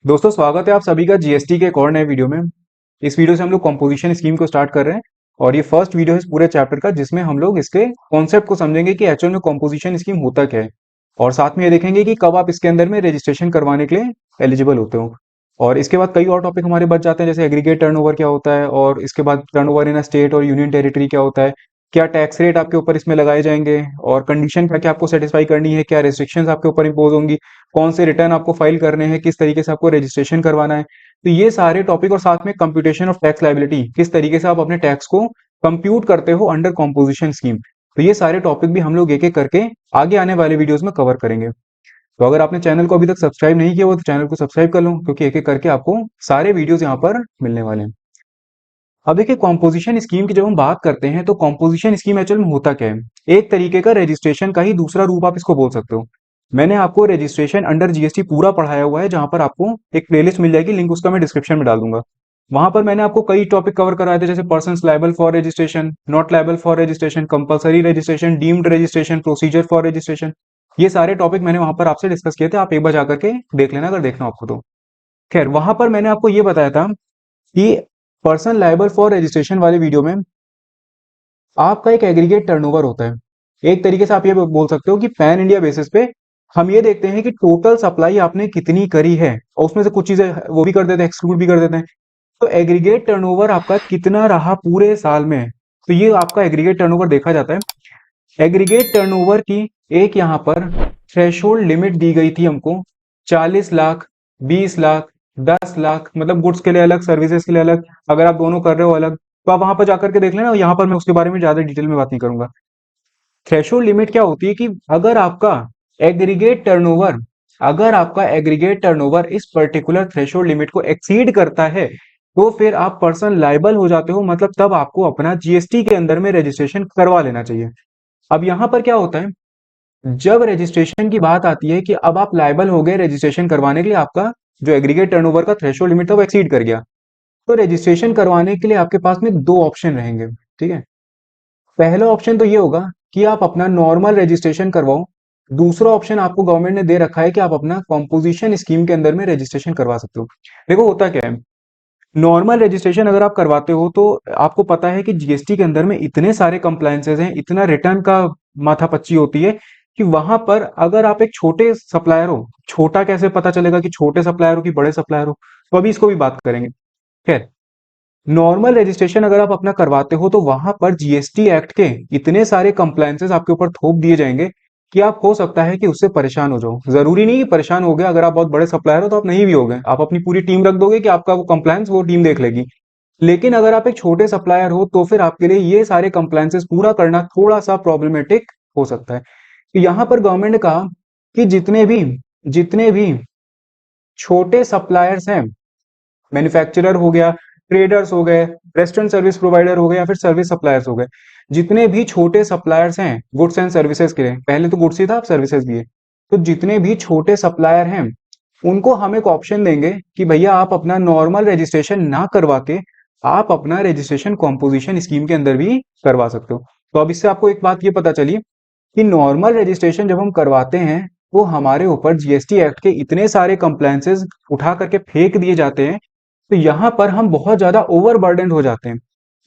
दोस्तों स्वागत है आप सभी का जीएसटी के एक और नए वीडियो में। इस वीडियो से हम लोग कंपोजिशन स्कीम को स्टार्ट कर रहे हैं और ये फर्स्ट वीडियो है इस पूरे चैप्टर का जिसमें हम लोग इसके कॉन्सेप्ट को समझेंगे कि एक्चुअल में कंपोजिशन स्कीम होता क्या है और साथ में ये देखेंगे कि कब आप इसके अंदर में रजिस्ट्रेशन करवाने के लिए एलिजिबल होते हो। और इसके बाद कई और टॉपिक हमारे बच जाते हैं जैसे एग्रीगेट टर्नओवर क्या होता है और इसके बाद टर्नओवर इन अ स्टेट और यूनियन टेरिटरी क्या होता है, क्या टैक्स रेट आपके ऊपर इसमें लगाए जाएंगे और कंडीशन क्या क्या आपको सेटिस्फाई करनी है, क्या रेस्ट्रिक्शंस आपके ऊपर इंपोज होंगी, कौन से रिटर्न आपको फाइल करने हैं, किस तरीके से आपको रजिस्ट्रेशन करवाना है। तो ये सारे टॉपिक और साथ में कंप्यूटेशन ऑफ टैक्स लायबिलिटी, किस तरीके से आप अपने टैक्स को कंप्यूट करते हो अंडर कॉम्पोजिशन स्कीम। तो ये सारे टॉपिक भी हम लोग एक एक करके आगे आने वाले वीडियोस में कवर करेंगे। तो अगर आपने चैनल को अभी तक सब्सक्राइब नहीं किया हुआ तो चैनल को सब्सक्राइब कर लो क्योंकि एक एक करके आपको सारे वीडियोस यहाँ पर मिलने वाले हैं। अब देखिए कॉम्पोजिशन स्कीम की जब हम बात करते हैं तो कॉम्पोजिशन स्कीम एक्चुअल में होता क्या है, एक तरीके का रजिस्ट्रेशन का ही दूसरा रूप आप इसको बोल सकते हो। मैंने आपको रजिस्ट्रेशन अंडर जीएसटी पूरा पढ़ाया हुआ है जहां पर आपको एक प्लेलिस्ट मिल जाएगी, लिंक उसका मैं डिस्क्रिप्शन में डाल दूंगा। वहां पर मैंने आपको कई टॉपिक कवर कराए थे जैसे persons liable for registration, not liable for registration, compulsory registration, deemed registration, procedure for registration. ये सारे टॉपिक मैंने वहां पर आपसे डिस्कस किए थे, आप एक बार जाकर के देख लेना अगर देखना आपको तो। खैर वहां पर मैंने आपको ये बताया था कि पर्सन लायबल फॉर रजिस्ट्रेशन वाले वीडियो में आपका एक एग्रीगेट टर्नओवर होता है। एक तरीके से आप ये बोल सकते हो कि पैन इंडिया बेसिस पे हम ये देखते हैं कि टोटल सप्लाई आपने कितनी करी है और उसमें से कुछ चीजें वो भी कर देते हैं, एक्सक्लूड भी कर देते हैं। तो एग्रीगेट टर्नओवर आपका कितना रहा पूरे साल में, तो ये आपका एग्रीगेट टर्नओवर देखा जाता है। एग्रीगेट टर्नओवर की एक यहाँ पर थ्रेशोल्ड लिमिट दी गई थी हमको, 40 लाख, 20 लाख, 10 लाख, मतलब गुड्स के लिए अलग, सर्विसेज के लिए अलग, अगर आप दोनों कर रहे हो अलग तो आप वहां पर जाकर के देख लेना। यहाँ पर मैं उसके बारे में ज्यादा डिटेल में बात नहीं करूंगा। थ्रेशोल्ड लिमिट क्या होती है कि अगर आपका एग्रीगेट टर्नओवर अगर आपका एग्रीगेट टर्नओवर इस पर्टिकुलर थ्रेशोल्ड लिमिट को एक्सीड करता है तो फिर आप पर्सन लायबल हो जाते हो, मतलब तब आपको अपना जीएसटी के अंदर में रजिस्ट्रेशन करवा लेना चाहिए। अब यहां पर क्या होता है, जब रजिस्ट्रेशन की बात आती है कि अब आप लायबल हो गए रजिस्ट्रेशन करवाने के लिए, आपका जो एग्रीगेट टर्नओवर का थ्रेशोल्ड लिमिट था वो एक्सीड कर गया, तो रजिस्ट्रेशन करवाने के लिए आपके पास में दो ऑप्शन रहेंगे। ठीक है, पहला ऑप्शन तो ये होगा कि आप अपना नॉर्मल रजिस्ट्रेशन करवाओ। दूसरा ऑप्शन आपको गवर्नमेंट ने दे रखा है कि आप अपना कॉम्पोजिशन स्कीम के अंदर में रजिस्ट्रेशन करवा सकते हो। देखो होता क्या है, नॉर्मल रजिस्ट्रेशन अगर आप करवाते हो तो आपको पता है कि जीएसटी के अंदर में इतने सारे कंप्लायंसेस हैं, इतना रिटर्न का माथापच्ची होती है कि वहां पर अगर आप एक छोटे सप्लायर हो, छोटा कैसे पता चलेगा कि छोटे सप्लायर हो कि बड़े सप्लायर हो, तो अभी इसको भी बात करेंगे। खैर, नॉर्मल रजिस्ट्रेशन अगर आप अपना करवाते हो तो वहां पर जीएसटी एक्ट के इतने सारे कंप्लायंसेस आपके ऊपर थोप दिए जाएंगे कि आप हो सकता है कि उससे परेशान हो जाओ। जरूरी नहीं कि परेशान हो गए, अगर आप बहुत बड़े सप्लायर हो तो आप नहीं भी हो गए, आप अपनी पूरी टीम रख दोगे कि आपका वो कंप्लायंस वो टीम देख लेगी। लेकिन अगर आप एक छोटे सप्लायर हो तो फिर आपके लिए ये सारे कंप्लायंसेस पूरा करना थोड़ा सा प्रॉब्लमेटिक हो सकता है। तो यहां पर गवर्नमेंट ने कहा कि जितने भी छोटे सप्लायर्स हैं, मैन्युफैक्चरर हो गया, ट्रेडर्स हो गए, रेस्टोरेंट सर्विस प्रोवाइडर हो गए या फिर सर्विस सप्लायर्स हो गए, जितने भी छोटे सप्लायर्स हैं गुड्स एंड सर्विसेज के लिए, पहले तो गुड्स ही था अब सर्विसेज भी है, तो जितने भी छोटे सप्लायर हैं उनको हम एक ऑप्शन देंगे कि भैया आप अपना नॉर्मल रजिस्ट्रेशन ना करवा के आप अपना रजिस्ट्रेशन कॉम्पोजिशन स्कीम के अंदर भी करवा सकते हो। तो अब इससे आपको एक बात ये पता चली कि नॉर्मल रजिस्ट्रेशन जब हम करवाते हैं तो हमारे ऊपर जीएसटी एक्ट के इतने सारे कंप्लायंसेस उठा करके फेंक दिए जाते हैं, तो यहाँ पर हम बहुत ज्यादा ओवरबर्डन हो जाते हैं।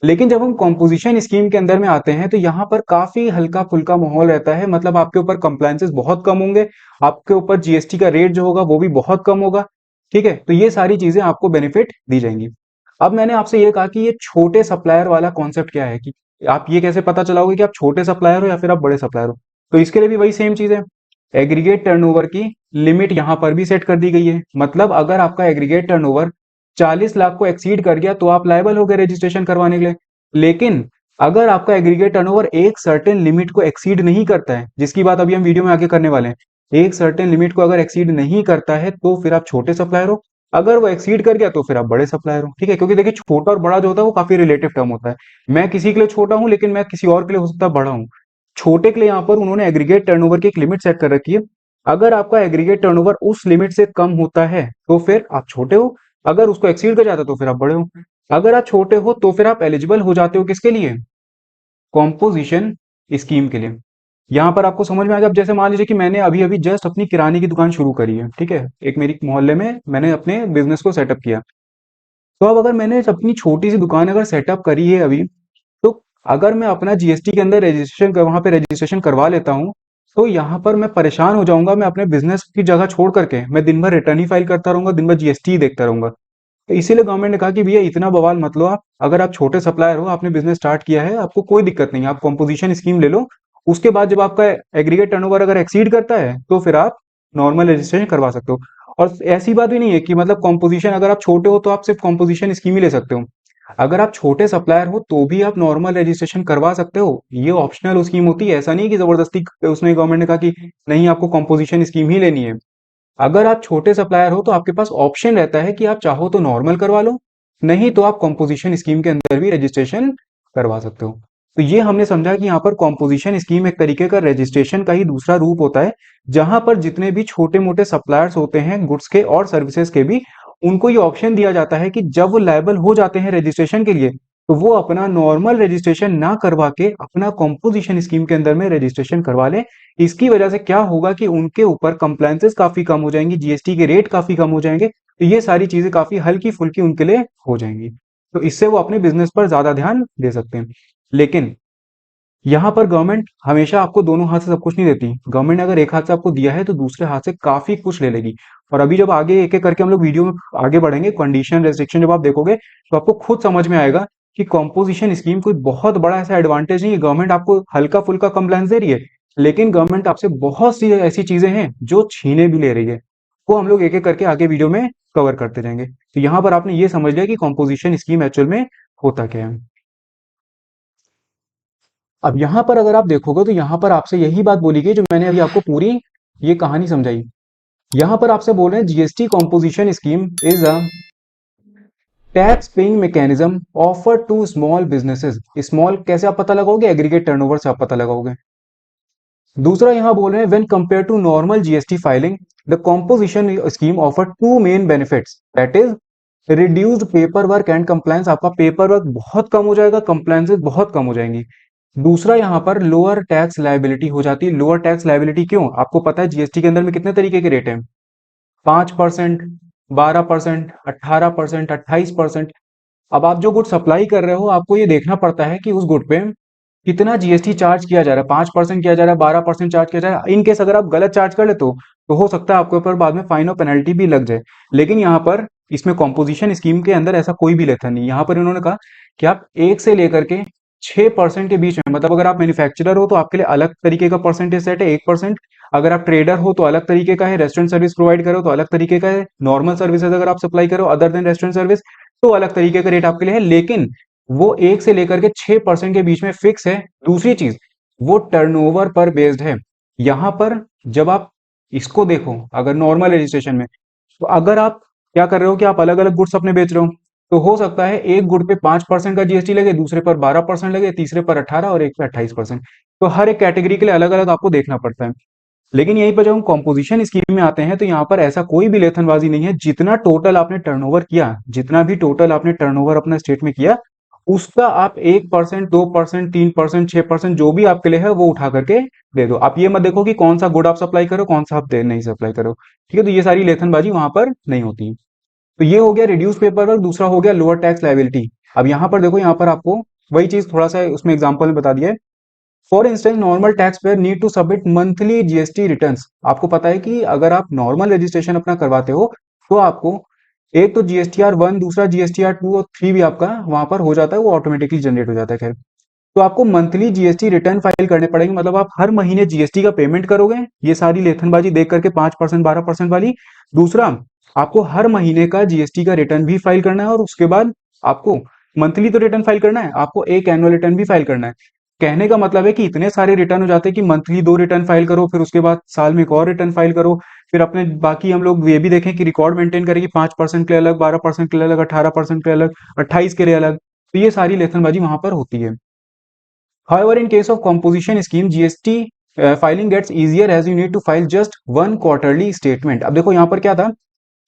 लेकिन जब हम कॉम्पोजिशन स्कीम के अंदर में आते हैं तो यहाँ पर काफी हल्का फुल्का माहौल रहता है, मतलब आपके ऊपर कंप्लायंसेस बहुत कम होंगे, आपके ऊपर जीएसटी का रेट जो होगा वो भी बहुत कम होगा। ठीक है, तो ये सारी चीजें आपको बेनिफिट दी जाएंगी। अब मैंने आपसे ये कहा कि ये छोटे सप्लायर वाला कॉन्सेप्ट क्या है, कि आप ये कैसे पता चलाओगे कि आप छोटे सप्लायर हो या फिर आप बड़े सप्लायर हो। तो इसके लिए भी वही सेम चीज है, एग्रीगेट टर्नओवर की लिमिट यहां पर भी सेट कर दी गई है। मतलब अगर आपका एग्रीगेट टर्नओवर 40 लाख को एक्सीड कर गया तो आप लायबल हो गए रजिस्ट्रेशन करवाने के लिए। लेकिन अगर आपका एग्रीगेट टर्नओवर एक सर्टेन लिमिट को एक्सीड नहीं करता है, जिसकी बात अभी हम वीडियो में आगे करने वाले हैं, एक सर्टेन लिमिट को अगर एक्सीड नहीं करता है तो फिर आप छोटे सप्लायर हो, अगर वो एक्सीड कर गया तो फिर आप बड़े सप्लायर हो। ठीक है, क्योंकि देखिए छोटा और बड़ा जो होता है वो काफी रिलेटिव टर्म होता है। मैं किसी के लिए छोटा हूं लेकिन मैं किसी और के लिए हो सकता है बड़ा हूं। छोटे के लिए यहाँ पर उन्होंने एग्रीगेट टर्नओवर की एक लिमिट सेट कर रखी है, अगर आपका एग्रीगेट टर्नओवर उस लिमिट से कम होता है तो फिर आप छोटे हो, अगर उसको एक्सीड कर जाता है तो फिर आप बड़े हो। अगर आप छोटे हो तो फिर आप एलिजिबल हो जाते हो किसके लिए, कॉम्पोजिशन स्कीम के लिए। यहाँ पर आपको समझ में आएगा। अब जैसे मान लीजिए कि मैंने अभी अभी जस्ट अपनी किराने की दुकान शुरू करी है, ठीक है, एक मेरी मोहल्ले में मैंने अपने बिजनेस को सेटअप किया। तो अब अगर मैंने अपनी छोटी सी दुकान अगर सेटअप करी है अभी, तो अगर मैं अपना जीएसटी के अंदर रजिस्ट्रेशन वहां पे रजिस्ट्रेशन करवा लेता हूँ, तो यहाँ पर मैं परेशान हो जाऊंगा। मैं अपने बिजनेस की जगह छोड़ करके मैं दिन भर रिटर्न ही फाइल करता रहूंगा, दिन भर जीएसटी ही देखता रहूंगा। तो इसीलिए गवर्नमेंट ने कहा कि भैया इतना बवाल मत लो आप। अगर आप छोटे सप्लायर हो, आपने बिजनेस स्टार्ट किया है, आपको कोई दिक्कत नहीं है, आप कॉम्पोजिशन स्कीम ले लो। उसके बाद जब आपका एग्रीगेट टर्नओवर अगर एक्सीड करता है तो फिर आप नॉर्मल रजिस्ट्रेशन करवा सकते हो। और ऐसी बात भी नहीं है कि मतलब कॉम्पोजिशन, अगर आप छोटे हो तो आप सिर्फ कॉम्पोजिशन स्कीम ही ले सकते हो। अगर आप छोटे सप्लायर हो तो भी आप नॉर्मल रजिस्ट्रेशन करवा सकते हो। ये ऑप्शनल स्कीम होती है, ऐसा नहीं कि जबरदस्ती उसमें गवर्नमेंट ने कहा कि नहीं आपको कॉम्पोजिशन स्कीम ही लेनी है। अगर आप छोटे सप्लायर हो तो आपके पास ऑप्शन रहता है कि आप चाहो तो नॉर्मल करवा लो, नहीं तो आप कॉम्पोजिशन स्कीम के अंदर भी रजिस्ट्रेशन करवा सकते हो। तो ये हमने समझा कि यहाँ पर कॉम्पोजिशन स्कीम एक तरीके का रजिस्ट्रेशन का ही दूसरा रूप होता है, जहां पर जितने भी छोटे मोटे सप्लायर्स होते हैं गुड्स के और सर्विसेज के भी, उनको ये ऑप्शन दिया जाता है कि जब वो लायबल हो जाते हैं रजिस्ट्रेशन के लिए, तो वो अपना नॉर्मल रजिस्ट्रेशन ना करवा के अपना कॉम्पोजिशन स्कीम के अंदर में रजिस्ट्रेशन करवा ले। इसकी वजह से क्या होगा कि उनके ऊपर कंप्लायंसेस काफी कम हो जाएंगी, जीएसटी के रेट काफी कम हो जाएंगे, तो ये सारी चीजें काफी हल्की फुल्की उनके लिए हो जाएंगी। तो इससे वो अपने बिजनेस पर ज्यादा ध्यान दे सकते हैं। लेकिन यहाँ पर गवर्नमेंट हमेशा आपको दोनों हाथ से सब कुछ नहीं देती। गवर्नमेंट ने अगर एक हाथ से आपको दिया है तो दूसरे हाथ से काफी कुछ ले लेगी। और अभी जब आगे एक एक करके हम लोग वीडियो में आगे बढ़ेंगे, कंडीशन रेस्ट्रिक्शन जब आप देखोगे तो आपको खुद समझ में आएगा कि कॉम्पोजिशन स्कीम कोई बहुत बड़ा ऐसा एडवांटेज नहीं है। गवर्नमेंट आपको हल्का फुल्का कंप्लायंस दे रही है, लेकिन गवर्नमेंट आपसे बहुत सी ऐसी चीजें हैं जो छीने भी ले रही है। वो हम लोग एक एक करके आगे वीडियो में कवर करते जाएंगे। तो यहाँ पर आपने ये समझ लिया कि कॉम्पोजिशन स्कीम एक्चुअल में होता क्या है। अब यहाँ पर अगर आप देखोगे तो यहाँ पर आपसे यही बात बोली गई जो मैंने अभी आपको पूरी ये कहानी समझाई। यहाँ पर आपसे बोल रहे हैं GST composition scheme is a tax paying mechanism offer to small businesses. Small कैसे आप पता लगाओगे? एग्रीगेट टर्नओवर से आप पता लगाओगे। दूसरा यहाँ बोल रहे हैं when compare to normal GST filing the composition scheme offer two main benefits, that is reduced paper work and compliance. आपका पेपर वर्क बहुत कम हो जाएगा, कंप्लायंसेस बहुत कम हो जाएंगी। दूसरा यहाँ पर लोअर टैक्स लायबिलिटी हो जाती है। लोअर टैक्स लायबिलिटी क्यों? आपको पता है जीएसटी के अंदर में कितने तरीके के रेट हैं? 5%, 12%, 18%, 28%। अब आप जो गुड सप्लाई कर रहे हो, आपको ये देखना पड़ता है कि उस गुड पे कितना जीएसटी चार्ज किया जा रहा है। 5% किया जा रहा है, 12% चार्ज किया जा रहा है। इन केस अगर आप गलत चार्ज कर ले तो हो सकता है आपके ऊपर बाद में फाइन और पेनल्टी भी लग जाए। लेकिन यहाँ पर इसमें कॉम्पोजिशन स्कीम के अंदर ऐसा कोई भी लेता नहीं। यहाँ पर इन्होंने कहा कि आप 1 से लेकर के 6% के बीच में, मतलब अगर आप मैन्युफैक्चरर हो तो आपके लिए अलग तरीके का परसेंटेज सेट है 1%। अगर आप ट्रेडर हो तो अलग तरीके का है, रेस्टोरेंट सर्विस प्रोवाइड करो तो अलग तरीके का है, नॉर्मल सर्विसेज अगर आप सप्लाई करो अदर देन रेस्टोरेंट सर्विस तो अलग तरीके का रेट आपके लिए है। लेकिन वो 1 से लेकर के 6% के बीच में फिक्स है। दूसरी चीज, वो टर्नओवर पर बेस्ड है। यहां पर जब आप इसको देखो, अगर नॉर्मल रजिस्ट्रेशन में, तो अगर आप क्या कर रहे हो कि आप अलग अलग गुड्स अपने बेच रहे हो, तो हो सकता है एक गुड पे 5% का जीएसटी लगे, दूसरे पर 12% लगे, तीसरे पर 18 और एक पे 28%। तो हर एक कैटेगरी के लिए अलग अलग आपको देखना पड़ता है। लेकिन यहीं पर जब हम कॉम्पोजिशन स्कीम में आते हैं तो यहाँ पर ऐसा कोई भी लेथनबाजी नहीं है। जितना टोटल आपने टर्नओवर किया, जितना भी टोटल आपने टर्नओवर अपना स्टेट में किया, उसका आप 1%, 2%, 3%, 6% जो भी आपके लिए है वो उठा करके दे दो। आप ये मत देखो कि कौन सा गुड आप सप्लाई करो, कौन सा आप नहीं सप्लाई करो। ठीक है, तो ये सारी लेथनबाजी वहां पर नहीं होती। तो ये हो गया रिड्यूस पेपर वर्क, दूसरा हो गया लोअर टैक्स लायबिलिटी। अब यहाँ पर देखो, यहाँ पर आपको वही चीज थोड़ा सा उसमें एग्जांपल में बता दिया है। For instance normal tax payer need to submit monthly GST returns. आपको पता है कि अगर आप नॉर्मल रजिस्ट्रेशन अपना करवाते हो तो आपको एक तो जीएसटीआर 1, दूसरा जीएसटीआर 2 और 3 भी आपका वहां पर हो जाता है, वो ऑटोमेटिकली जनरेट हो जाता है। खैर, तो आपको मंथली जीएसटी रिटर्न फाइल करने पड़ेंगे, मतलब आप हर महीने जीएसटी का पेमेंट करोगे। ये सारी लेथनबाजी देख करके 5%, 12% वाली। दूसरा, आपको हर महीने का जीएसटी का रिटर्न भी फाइल करना है, और उसके बाद आपको मंथली तो रिटर्न फाइल करना है, आपको एक एनुअल रिटर्न भी फाइल करना है। कहने का मतलब है कि इतने सारे रिटर्न हो जाते हैं कि मंथली 2 रिटर्न फाइल करो, फिर उसके बाद साल में एक और रिटर्न फाइल करो। फिर अपने बाकी हम लोग ये भी देखें कि रिकॉर्ड मेंटेन करें कि 5% के लिए अलग, 12% के लिए अलग, 18% के लिए अलग, 28 के लिए अलग। तो ये सारी लेथनबाजी वहां पर होती है। However, in case of composition scheme, GST filing gets easier as you need to file just one quarterly statement. अब देखो यहाँ पर क्या था,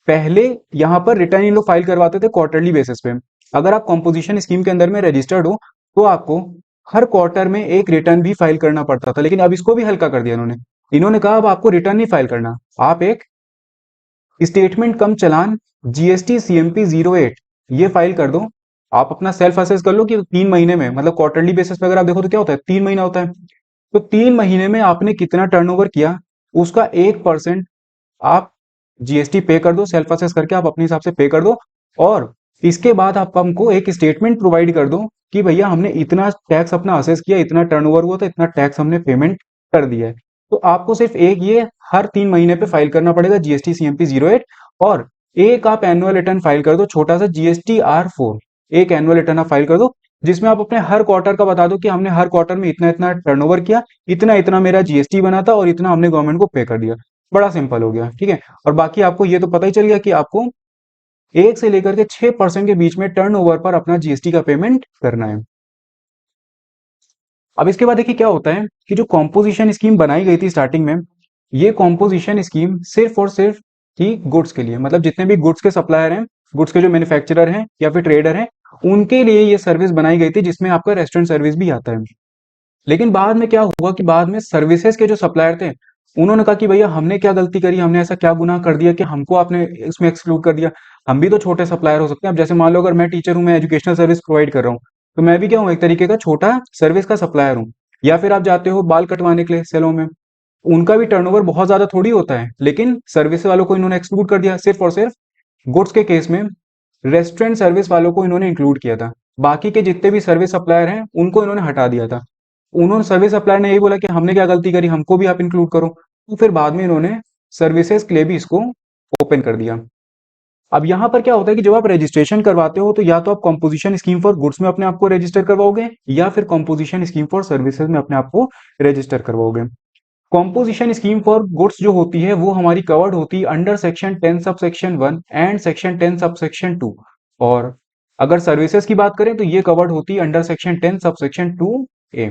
पहले यहाँ पर रिटर्न इन लोग फाइल करवाते थे क्वार्टरली बेसिस पे। अगर आप कॉम्पोजिशन स्कीम के अंदर में रजिस्टर्ड हो तो आपको हर क्वार्टर में एक रिटर्न भी फाइल करना पड़ता था, लेकिन अब इसको भी हल्का कर दिया इन्होंने। इन्होंने कहा अब आपको रिटर्न नहीं फाइल करना, आप एक स्टेटमेंट कम चालान जीएसटी सीएमपी 08 ये फाइल कर दो। आप अपना सेल्फ असेस कर लो कि 3 महीने में, मतलब क्वार्टरली बेसिस पे अगर आप देखो तो क्या होता है, 3 महीना होता है, तो 3 महीने में आपने कितना टर्नओवर किया, उसका 1% आप जीएसटी पे कर दो, सेल्फ असेस करके आप अपने हिसाब से पे कर दो। और इसके बाद आप हमको एक स्टेटमेंट प्रोवाइड कर दो कि भैया हमने इतना टैक्स अपना असेस किया, इतना टर्नओवर हुआ, तो इतना टैक्स हमने पेमेंट कर दिया है। तो आपको सिर्फ एक ये हर 3 महीने पे फाइल करना पड़ेगा जीएसटी सीएमपी 08, और एक आप एनुअल रिटर्न फाइल कर दो छोटा सा जीएसटी R4। एक एनुअल रिटर्न आप फाइल कर दो जिसमें आप अपने हर क्वार्टर का बता दो कि हमने हर क्वार्टर में इतना इतना टर्नओवर किया, इतना इतना मेरा जीएसटी बना था और इतना हमने गवर्नमेंट को पे कर दिया। बड़ा सिंपल हो गया, ठीक है। और बाकी आपको ये तो पता ही चल गया कि आपको 1 से लेकर के 6% के बीच में टर्नओवर पर अपना जीएसटी का पेमेंट करना है। अब इसके बाद देखिए क्या होता है कि जो कॉम्पोजिशन स्कीम बनाई गई थी स्टार्टिंग में, ये कॉम्पोजिशन स्कीम सिर्फ और सिर्फ थी गुड्स के लिए, मतलब जितने भी गुड्स के सप्लायर हैं, गुड्स के जो मैन्युफैक्चरर हैं या फिर ट्रेडर हैं, उनके लिए ये सर्विस बनाई गई थी, जिसमें आपका रेस्टोरेंट सर्विस भी आता है। लेकिन बाद में क्या हुआ कि बाद में सर्विसेज के जो सप्लायर थे, उन्होंने कहा कि भैया हमने क्या गलती करी, हमने ऐसा क्या गुनाह कर दिया कि हमको आपने इसमें एक्सक्लूड कर दिया। हम भी तो छोटे सप्लायर हो सकते हैं। अब जैसे मान लो अगर मैं टीचर हूँ, मैं एजुकेशनल सर्विस प्रोवाइड कर रहा हूँ, तो मैं भी क्या हूँ, एक तरीके का छोटा सर्विस का सप्लायर हूँ। या फिर आप जाते हो बाल कटवाने के लिए सैलून में, उनका भी टर्नओवर बहुत ज्यादा थोड़ी होता है, लेकिन सर्विस वालों को इन्होंने एक्सक्लूड कर दिया। सिर्फ और सिर्फ गुड्स के केस में रेस्टोरेंट सर्विस वालों को इन्होंने इंक्लूड किया था, बाकी के जितने भी सर्विस सप्लायर हैं उनको इन्होंने हटा दिया था। उन्होंने सर्विस सप्लायर ने यही बोला कि हमने क्या गलती करी, हमको भी आप इंक्लूड करो। तो फिर बाद में इन्होंने सर्विसेज के लिए भी इसको ओपन कर दिया। अब यहाँ पर क्या होता है कि जब आप रजिस्ट्रेशन करवाते हो, तो या तो आप कॉम्पोजिशन स्कीम फॉर गुड्स में अपने आप को रजिस्टर करवाओगे, या फिर कॉम्पोजिशन स्कीम फॉर सर्विसेज में अपने आप को रजिस्टर करवाओगे। कॉम्पोजिशन स्कीम फॉर गुड्स जो होती है वो हमारी कवर्ड होती है under section 10 sub section 1 and section 10 sub section 2। और अगर सर्विसेज की बात करें तो ये कवर्ड होती है under section 10 sub section 2A।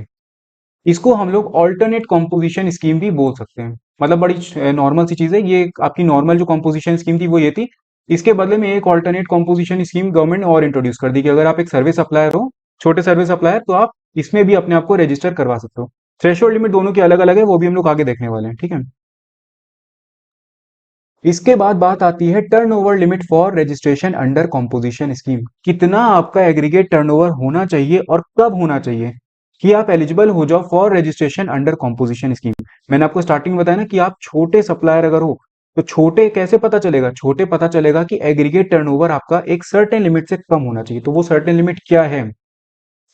इसको हम लोग ऑल्टरनेट कॉम्पोजिशन स्कीम भी बोल सकते हैं। मतलब बड़ी नॉर्मल सी चीज है ये, आपकी नॉर्मल जो कॉम्पोजिशन स्कीम थी वो ये थी। इसके बदले में एक ऑल्टरनेट कॉम्पोजिशन स्कीम गवर्नमेंट ने और इंट्रोड्यूस कर दी कि अगर आप एक सर्विस सप्लायर हो, छोटे सर्विस सप्लायर, तो आप इसमें भी अपने आप को रजिस्टर करवा सकते हो। थ्रेशोल्ड लिमिट दोनों की अलग अलग है, वो भी हम लोग आगे देखने वाले हैं, ठीक है। इसके बाद बात आती है turnover limit for registration under composition scheme. कितना आपका एग्रीगेट टर्नओवर होना चाहिए और कब होना चाहिए कि आप एलिजिबल हो जाओ for registration under composition scheme. मैंने आपको स्टार्टिंग में बताया ना कि आप छोटे सप्लायर अगर हो, तो छोटे कैसे पता चलेगा, छोटे पता चलेगा कि एग्रीगेट टर्नओवर आपका एक सर्टेन लिमिट से कम होना चाहिए। तो वो सर्टेन लिमिट क्या है,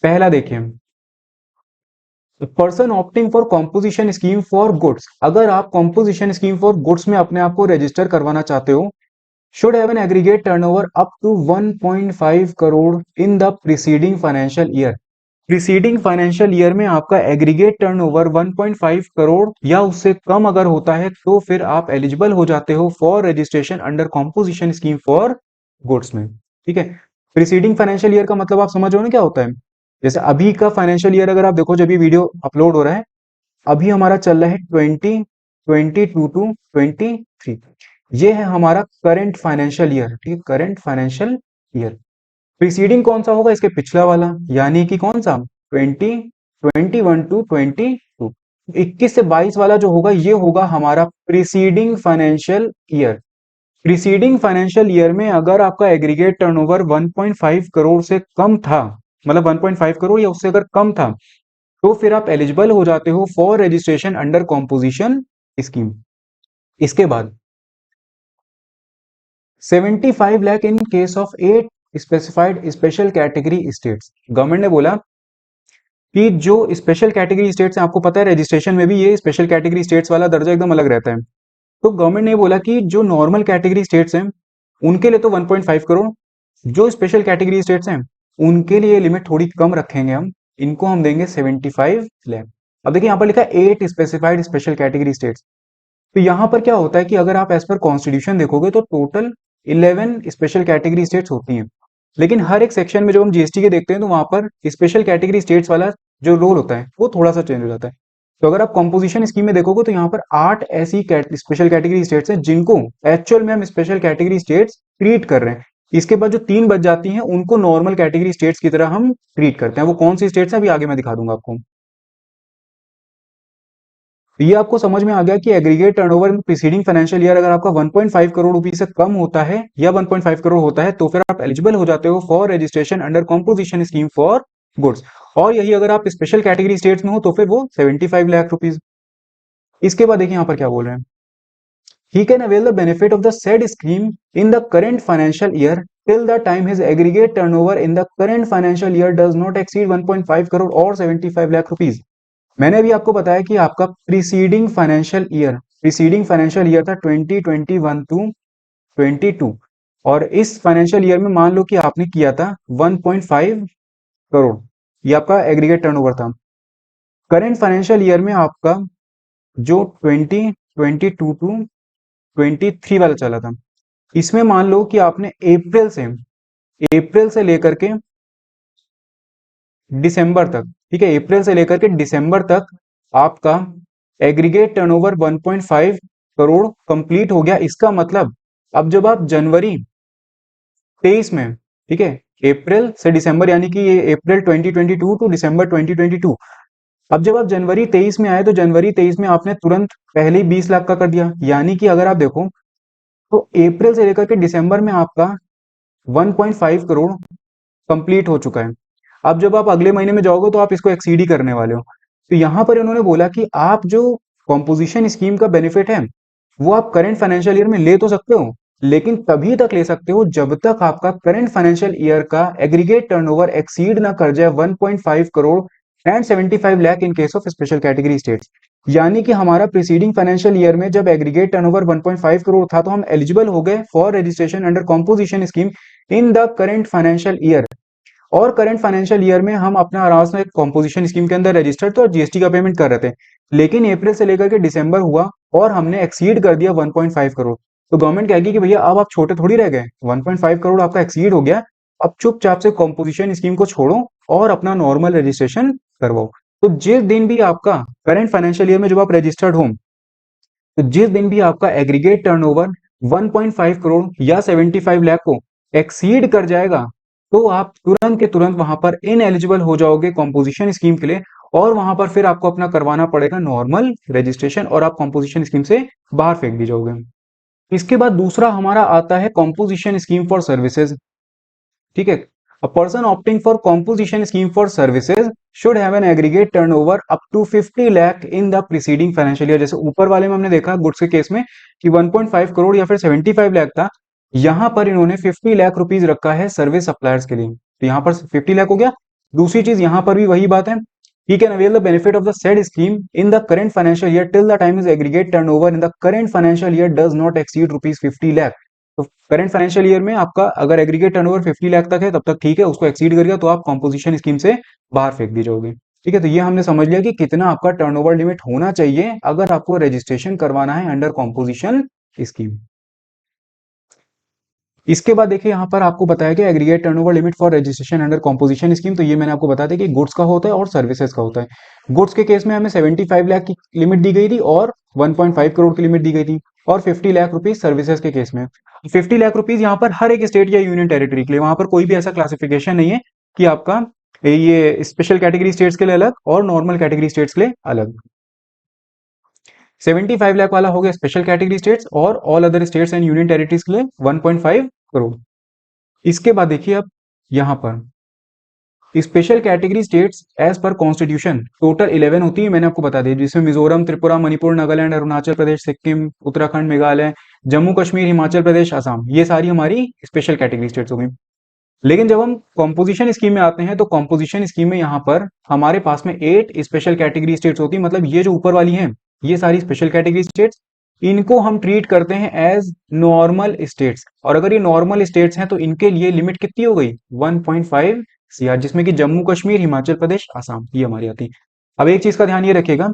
पहला देखिए, person opting for composition scheme for goods. अगर आप कॉम्पोजिशन स्कीम फॉर गुड्स में अपने आप को रजिस्टर करवाना चाहते हो, should have an aggregate turnover up to 1.5 crore in the preceding financial year। Preceding financial year में आपका एग्रीगेट टर्नओवर 1.5 करोड़ या उससे कम अगर होता है, तो फिर आप एलिजिबल हो जाते हो for registration under composition scheme for goods में, ठीक है। प्रीसीडिंग फाइनेंशियल ईयर का मतलब आप समझ रहे हो ना क्या होता है। जैसे अभी का फाइनेंशियल ईयर अगर आप देखो, जब ये वीडियो अपलोड हो रहा है, अभी हमारा चल रहा है 2022 to 23, ये है हमारा करंट फाइनेंशियल ईयर, ठीक है, करंट फाइनेंशियल ईयर। प्रीसीडिंग कौन सा होगा, इसके पिछला वाला, यानी कि कौन सा, 2021 to 22। 21 से 22 वाला जो होगा ये होगा हमारा preceding financial year. Preceding financial year में अगर आपका एग्रीगेट टर्नओवर 1.5 करोड़ से कम था, मतलब 1.5 करोड़ या उससे अगर कम था, तो फिर आप एलिजिबल हो जाते हो for registration under composition scheme. इसके बाद 75 lakh in case of 8 specified special category states. Government ने बोला कि जो स्पेशल कैटेगरी स्टेट्स हैं, आपको पता है रजिस्ट्रेशन में भी ये स्पेशल कैटेगरी स्टेट्स वाला दर्जा एकदम अलग रहता है। तो गवर्नमेंट ने बोला कि जो नॉर्मल कैटेगरी स्टेट्स हैं उनके लिए तो 1.5 करोड़, जो स्पेशल कैटेगरी स्टेट्स हैं उनके लिए लिमिट थोड़ी कम रखेंगे हम, इनको हम देंगे 75 लाख। अब देखिए यहाँ पर लिखा है 8 स्पेसिफाइड स्पेशल कैटेगरी स्टेट्स। तो यहाँ पर क्या होता है कि अगर आप एज पर कॉन्स्टिट्यूशन देखोगे तो टोटल 11 स्पेशल कैटेगरी स्टेट्स होती हैं, लेकिन हर एक सेक्शन में जब हम जीएसटी के देखते हैं तो वहां पर स्पेशल कैटेगरी स्टेट्स वाला जो रोल होता है वो थोड़ा सा चेंज हो जाता है। तो अगर आप कॉम्पोजिशन स्कीम में देखोगे तो यहाँ पर 8 ऐसी स्पेशल कैटेगरी स्टेट्स हैं जिनको एक्चुअल में हम स्पेशल कैटेगरी स्टेट्स ट्रीट कर रहे हैं, इसके बाद जो 3 बच जाती हैं उनको नॉर्मल कैटेगरी स्टेट्स की तरह हम ट्रीट करते हैं। वो कौन सी स्टेट्स हैं अभी आगे मैं दिखा दूंगा आपको। तो ये आपको समझ में आ गया कि एग्रीगेट टर्नओवर में प्रीसीडिंग फाइनेंशियल ईयर अगर आपका 1.5 करोड़ रुपए से कम होता है या 1.5 करोड़ होता है तो फिर आप एलिजिबल हो जाते हो for registration under composition scheme for goods. और यही अगर आप स्पेशल कैटेगरी स्टेट्स में हो तो फिर वो 75 लाख रुपीज। इसके बाद देखिए यहाँ पर क्या बोल रहे हैं। He can avail the benefit of the said scheme in the current financial year till the time his aggregate turnover in the current financial year does not exceed 1.5 crore और 75 लाख रुपीज। मैंने अभी आपको बताया कि आपका प्रीसीडिंग फाइनेंशियल ईयर था 2021 to 22 और इस फाइनेंशियल ईयर में मान लो कि आपने किया था 1.5 करोड़, ये आपका एग्रीगेट टर्नओवर था। करंट फाइनेंशियल ईयर में आपका जो 2022 टू 23 वाला चला था, इसमें मान लो कि आपने अप्रैल से लेकर के दिसंबर तक, ठीक है, अप्रैल से लेकर के दिसंबर तक आपका एग्रीगेट टर्नओवर 1.5 करोड़ कंप्लीट हो गया। इसका मतलब अब जब आप जनवरी 23 में, ठीक है, अप्रैल से दिसंबर यानी कि ये अप्रैल 2022 टू दिसंबर 2022, अब जब आप जनवरी 23 में आए तो जनवरी 23 में आपने तुरंत पहले ही 20 लाख का कर दिया। यानी कि अगर आप देखो तो अप्रैल से लेकर के दिसंबर में आपका 1.5 करोड़ कंप्लीट हो चुका है। अब जब आप अगले महीने में जाओगे तो आप इसको एक्सीड ही करने वाले हो। तो यहां पर इन्होंने बोला कि आप जो कॉम्पोजिशन स्कीम का बेनिफिट है वो आप करंट फाइनेंशियल ईयर में ले तो सकते हो, लेकिन तभी तक ले सकते हो जब तक आपका करंट फाइनेंशियल ईयर का एग्रीगेट टर्नओवर एक्सीड ना कर जाए 1.5 crore and 75 lakh in case of special category states. यानी कि हमारा प्रीसीडिंग फाइनेंशियल ईयर में जब एग्रीगेट टर्नओवर 1.5 करोड़ था तो हम एलिजिबल हो गए for registration under composition scheme in the current financial year. और करंट फाइनेंशियल ईयर में हम अपना आराम से कॉम्पोजिशन स्कीम के अंदर रजिस्टर्ड थे और जीएसटी का पेमेंट कर रहे थे। लेकिन अप्रैल से लेकर के दिसंबर हुआ और हमने एक्सीड कर दिया 1.5 करोड़। तो गवर्नमेंट कहेगी कि भैया अब आप छोटे थोड़ी रह गए, 1.5 करोड़ आपका एक्सीड हो गया, अब चुपचाप से कॉम्पोजिशन स्कीम को छोड़ो और अपना नॉर्मल रजिस्ट्रेशन करवाओ। तो जिस दिन भी आपका करंट फाइनेंशियल ईयर में जब आप रजिस्टर्ड हो तो जिस दिन भी आपका एग्रीगेट टर्नओवर 1.5 करोड़ या 75 लाख को एक्सीड कर जाएगा तो आप तुरंत के तुरंत वहां पर इनएलिजिबल हो जाओगे कॉम्पोजिशन स्कीम के लिए और वहां पर फिर आपको अपना करवाना पड़ेगा नॉर्मल रजिस्ट्रेशन और आप कॉम्पोजिशन स्कीम से बाहर फेंक दी जाओगे। इसके बाद दूसरा हमारा आता है कॉम्पोजिशन स्कीम फॉर सर्विसेज। ठीक है, a person opting for composition scheme for services should have an aggregate turnover up to 50 lakh in the preceding financial year. जैसे ऊपर वाले में हमने देखा गुड्स के केस में कि 1.5 करोड़ या फिर 75 लाख था, यहां पर इन्होंने 50 लाख रुपीज रखा है सर्विस सप्लायर्स के लिए, तो यहां पर 50 लाख हो गया। दूसरी चीज यहां पर भी वही बात है, he can avail the benefit of the said scheme in the current financial year till the time his aggregate turnover in the current financial year does not exceed rupees 50 lakh। तो करंट फाइनेंशियल ईयर में आपका अगर aggregate turnover 50 lakh तक है तब तक ठीक है, उसको एक्सीड कर गया तो आप कॉम्पोजिशन स्कीम से बाहर फेंक दी जाओगे। ठीक है, तो ये हमने समझ लिया कि कितना आपका टर्नओवर लिमिट होना चाहिए अगर आपको रजिस्ट्रेशन करवाना है अंडर कॉम्पोजिशन स्कीम। इसके बाद देखिए यहाँ पर आपको बताया गया aggregate turnover limit for registration under composition scheme. तो ये मैंने आपको बता दिया कि गुड्स का होता है और सर्विसेज का होता है। गुड्स के केस में हमें 75 लाख की लिमिट दी गई थी और 1.5 करोड़ की लिमिट दी गई थी, और 50 लाख रुपीज सर्विसेज के केस में। 50 लाख रुपीज यहाँ पर हर एक स्टेट या यूनियन टेरिटरी के लिए, वहां पर कोई भी ऐसा क्लासिफिकेशन नहीं है कि आपका ये स्पेशल कैटेगरी स्टेट्स के लिए अलग और नॉर्मल कैटेगरी स्टेट्स के लिए अलग। 75 लाख वाला हो गया स्पेशल कैटेगरी स्टेट्स और all other states and union territories के लिए 1.5 करोड़। इसके बाद देखिए अब यहां पर special category states as per constitution total 11 होती है, मैंने आपको बता दिया, जिसमें मिजोरम, त्रिपुरा, मणिपुर, नागालैंड, अरुणाचल प्रदेश, सिक्किम, उत्तराखंड, मेघालय, जम्मू कश्मीर, हिमाचल प्रदेश, असम, ये सारी हमारी स्पेशल कैटेगरी स्टेट्स हो गई। लेकिन जब हम कॉम्पोजिशन स्कीम में आते हैं तो कॉम्पोजिशन स्कीम में यहाँ पर हमारे पास में 8 स्पेशल कैटेगरी स्टेट्स होती है। मतलब ये जो ऊपर वाली हैं ये सारी स्पेशल कैटेगरी स्टेट्स, इनको हम ट्रीट करते हैं एज नॉर्मल स्टेट्स। और अगर ये नॉर्मल स्टेट्स हैं तो इनके लिए लिमिट कितनी हो गई 1.5 सीआर, जिसमें कि जम्मू कश्मीर, हिमाचल प्रदेश, आसाम ये हमारी आती है। अब एक चीज का ध्यान ये रखिएगा,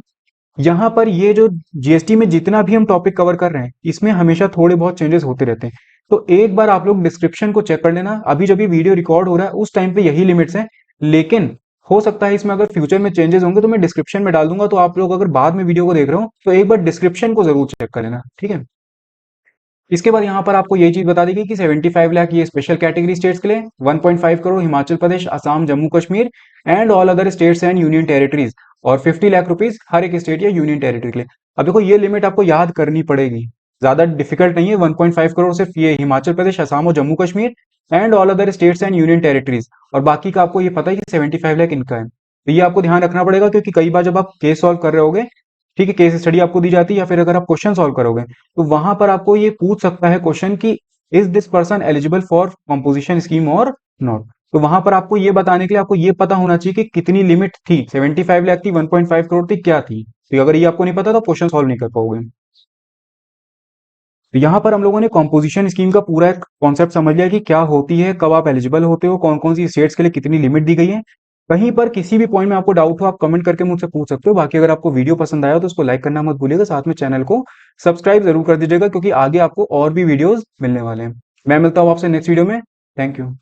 यहाँ पर ये जो जीएसटी में जितना भी हम टॉपिक कवर कर रहे हैं इसमें हमेशा थोड़े बहुत चेंजेस होते रहते हैं। तो एक बार आप लोग डिस्क्रिप्शन को चेक कर लेना, अभी जब ये वीडियो रिकॉर्ड हो रहा है उस टाइम पे यही लिमिट्स हैं, लेकिन हो सकता है इसमें अगर फ्यूचर में चेंजेस होंगे तो मैं डिस्क्रिप्शन में डाल दूंगा, तो आप लोग अगर बाद में वीडियो को देख रहे हो तो एक बार डिस्क्रिप्शन को जरूर चेक कर लेना। ठीक है, इसके बाद यहाँ पर आपको ये चीज बता दी गई कि 75 लाख ये स्पेशल कैटेगरी स्टेट्स के लिए, 1.5 crore Himachal Pradesh, Assam, Jammu Kashmir and all other states and union territories, और 50 लाख रुपीज हर एक स्टेट या यूनियन टेरिटरी के लिए। अब देखो ये लिमिट आपको याद करनी पड़ेगी, ज्यादा डिफिकल्ट नहीं है। 1.5 करोड़ सिर्फ ये हिमाचल प्रदेश, असम और Jammu Kashmir and all other states and union territories, और बाकी का आपको ये पता है कि 75 लाख इनका है। तो ये आपको ध्यान रखना पड़ेगा, क्योंकि कई बार जब आप केस सॉल्व कर रहे होगे, ठीक है, केस स्टडी आपको दी जाती है, या फिर अगर आप क्वेश्चन सॉल्व करोगे तो वहां पर आपको ये पूछ सकता है क्वेश्चन कि is this person eligible for composition scheme और नॉट। तो वहां पर आपको ये बताने के लिए आपको ये पता होना चाहिए कि कितनी लिमिट थी, 75 लाख थी, 1.5 करोड़ थी, क्या थी। तो अगर ये आपको नहीं पता तो क्वेश्चन सॉल्व नहीं कर पाओगे। तो यहाँ पर हम लोगों ने कॉम्पोजिशन स्कीम का पूरा एक कॉन्सेप्ट समझ लिया कि क्या होती है, कब आप एलिजिबल होते हो, कौन कौन सी स्टेट्स के लिए कितनी लिमिट दी गई है। कहीं पर किसी भी पॉइंट में आपको डाउट हो आप कमेंट करके मुझसे पूछ सकते हो। बाकी अगर आपको वीडियो पसंद आया तो उसको लाइक करना मत भूलिएगा, साथ में चैनल को सब्सक्राइब जरूर कर दीजिएगा, क्योंकि आगे आपको और भी वीडियोस मिलने वाले हैं। मैं मिलता हूँ आपसे नेक्स्ट वीडियो में। Thank you.